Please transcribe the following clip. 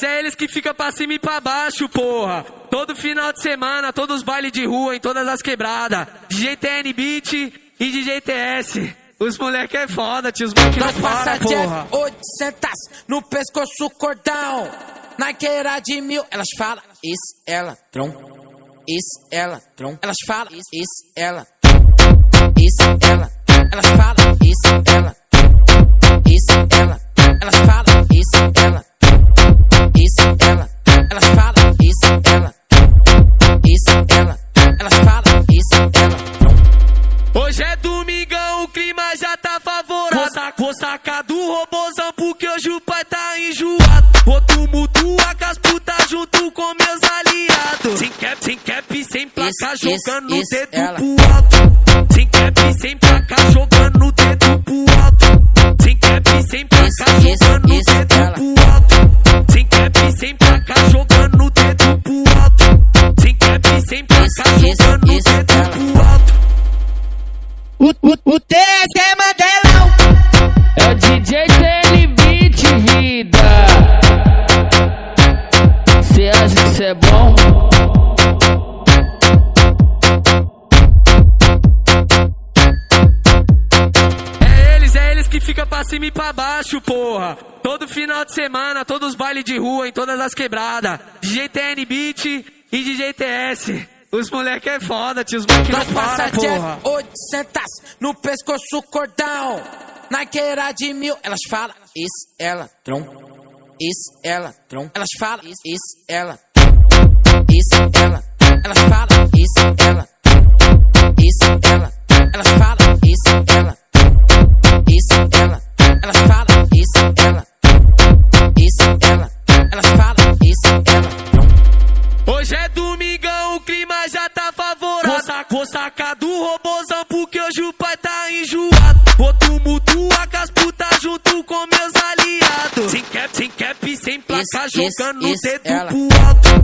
eles que ficam pra cima e pra baixo, porra. Todo final de semana, todos os bailes de rua, em todas as quebradas. DJ TN Beat e DJ TS. Os moleque é foda, tio, os moleque não para, porra. 800 no pescoço, cordão. Naqueira de 1000, elas falam, isso é ladrão. Isso é ladrão. Elas falam, isso é ladrão. Isso é ladrão. Elas falam, isso é ladrão. Isso é ladrão. Elas falam, isso é ladrão. Isso é ladrão. Elas falam, isso é ladrão. Isso é ladrão. Elas falam, isso é ladrão. Hoje é domingão, o clima já tá favorável. Vou sacar do robozão porque hoje o pai tá enjoado. Vou tumultuar com as putas junto com meus aliados. Sem cap, sem placa, jogando o dedo pro alto. Sem cap, sem placa, jogando o dedo pro alto. Sem cap, sem placa, jogando o dedo pro alto. Sem cap, sem placa, jogando o dedo pro alto. Sem cap, sem placa, jogando o dedo pro alto. O TS é Mandelão. É o DJ TN Beat, vida. Cê acha que cê é bom? É eles que ficam pra cima e pra baixo, porra. Todo final de semana, todos os bailes de rua, em todas as quebradas. DJ TN Beat e DJ TS. Os moleque é foda, tio, os moleque não para, porra. 800 no pescoço, cordão. Naqueira de 1000, elas falam, isso é ladrão. Isso é ladrão. Elas falam, isso é ladrão. Isso é ladrão. Elas falam, isso é ladrão. Isso é ladrão. Elas falam, isso é ladrão. Isso é ladrão. Elas falam, isso é ladrão. Isso é ladrão. Elas falam, isso é ladrão. Hoje é domingão, o clima já tá favorável. Vou sacar do robozão porque hoje o pai tá enjoado. Vou tumultuar com as putas junto com meus aliados. Sem cap, sem placa, jogando o dedo pro alto.